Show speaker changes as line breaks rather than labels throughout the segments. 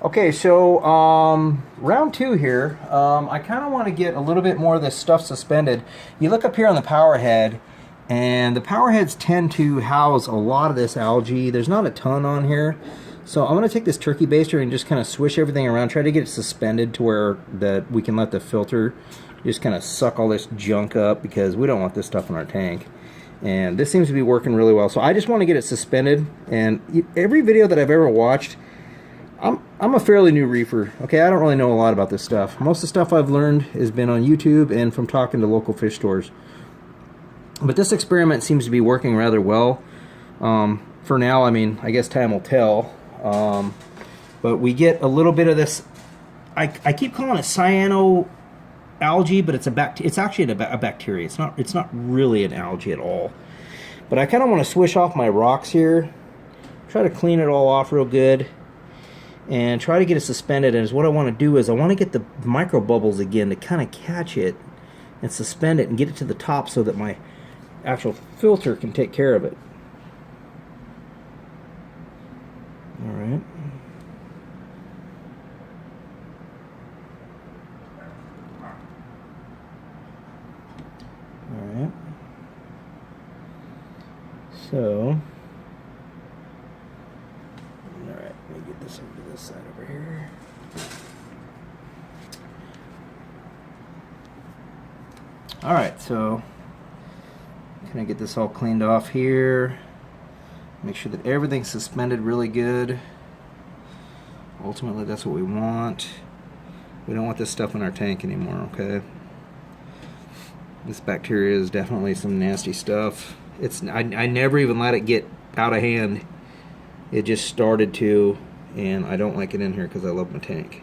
Okay, so round two here. I kind of want to get a little bit more of this stuff suspended. You look up here on the power head, and the power heads tend to house a lot of this algae. There's not a ton on here. So I'm going to take this turkey baster and just kind of swish everything around, try to get it suspended to where we can let the filter just kind of suck all this junk up, because we don't want this stuff in our tank. And this seems to be working really well. So I just want to get it suspended. And every video that I've ever watched, I'm a fairly new reefer. Okay, I don't really know a lot about this stuff. Most of the stuff I've learned has been on YouTube and from talking to local fish stores. But this experiment seems to be working rather well. For now, I mean, I guess time will tell. But we get a little bit of this. I keep calling it cyanoalgae, but it's actually a bacteria. It's not really an algae at all. But I kind of want to swish off my rocks here, try to clean it all off real good, and try to get it suspended. And what I want to do is I want to get the micro bubbles again to kind of catch it and suspend it and get it to the top so that my actual filter can take care of it. All right. All right. So, all right, let me get this over to this side over here. All right, so kind of get this all cleaned off here. Make sure that everything's suspended really good. Ultimately, that's what we want. We don't want this stuff in our tank anymore, okay? This bacteria is definitely some nasty stuff. I never even let it get out of hand. It just started to, and I don't like it in here because I love my tank.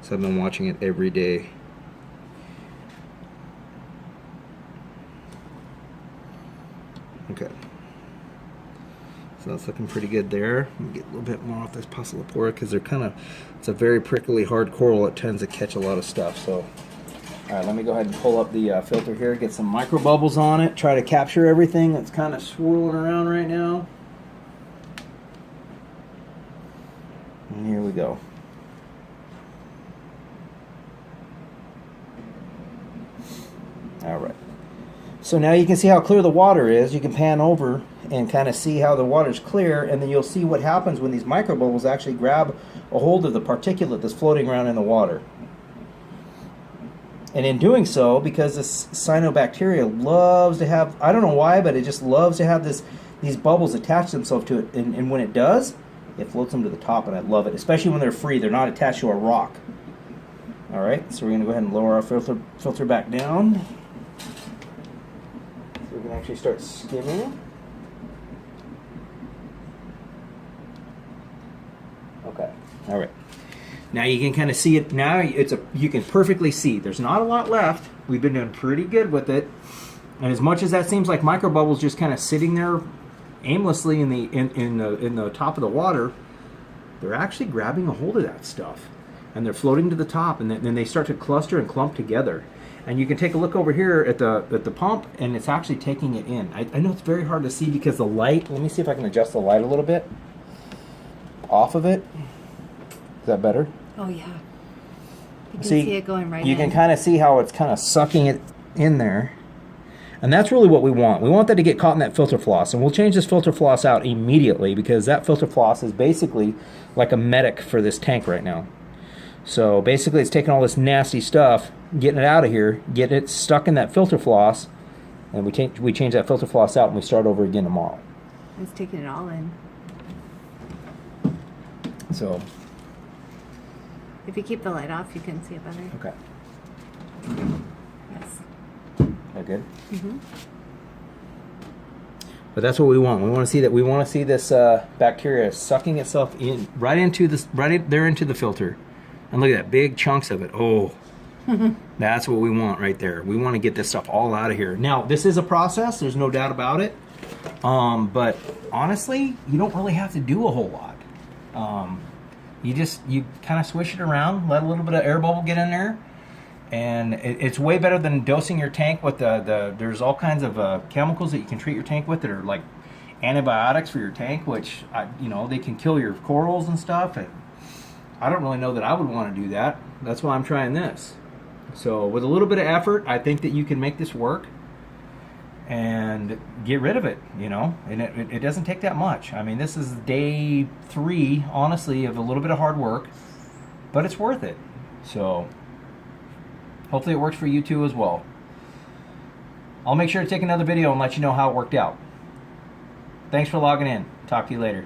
So I've been watching it every day. Okay. So that's looking pretty good there. Let me get a little bit more off this Passalapora because it's a very prickly hard coral. It tends to catch a lot of stuff. So, all right, let me go ahead and pull up the filter here, get some micro bubbles on it, try to capture everything that's kind of swirling around right now. And here we go. All right. So now you can see how clear the water is. You can pan over and kind of see how the water's clear, and then you'll see what happens when these microbubbles actually grab a hold of the particulate that's floating around in the water. And in doing so, because this cyanobacteria loves to have, I don't know why, but it just loves to have these bubbles attach themselves to it, and when it does, it floats them to the top, and I love it, especially when they're free. They're not attached to a rock. All right, so we're going to go ahead and lower our filter back down. So we can actually start skimming. Okay. All right. Now you can kind of see it. Now you can perfectly see. There's not a lot left. We've been doing pretty good with it. And as much as that seems like microbubbles just kind of sitting there aimlessly in the top of the water, they're actually grabbing a hold of that stuff, and they're floating to the top, and then they start to cluster and clump together. And you can take a look over here at the pump, and it's actually taking it in. I know it's very hard to see because the light. Let me see if I can adjust the light a little bit off of it. Is that better?
Oh yeah. You can see it going right in.
You can kind of see how it's kind of sucking it in there. And that's really what we want. We want that to get caught in that filter floss. And we'll change this filter floss out immediately, because that filter floss is basically like a medic for this tank right now. So basically it's taking all this nasty stuff, getting it out of here, getting it stuck in that filter floss, and we change that filter floss out and we start over again tomorrow.
It's taking it all in.
So
if you keep the light off, you can see it better.
okay.
Yes.
That good?
Mm-hmm.
But that's what we want. We want to see that. We want to see this bacteria sucking itself in right into the filter, and look at that, big chunks of it. Oh, that's what we want right there. We want to get this stuff all out of here. Now, this is a process. There's no doubt about it. But honestly, you don't really have to do a whole lot. You kind of swish it around, let a little bit of air bubble get in there, and it's way better than dosing your tank with there's all kinds of chemicals that you can treat your tank with that are like antibiotics for your tank, which they can kill your corals and stuff. And I don't really know that I would want to do that. That's why I'm trying this. So with a little bit of effort, I think that you can make this work and get rid of it, you know, and it doesn't take that much. I mean, this is day 3, honestly, of a little bit of hard work, but it's worth it. So hopefully it works for you too as well. I'll make sure to take another video and let you know how it worked out. Thanks for logging in. Talk to you later.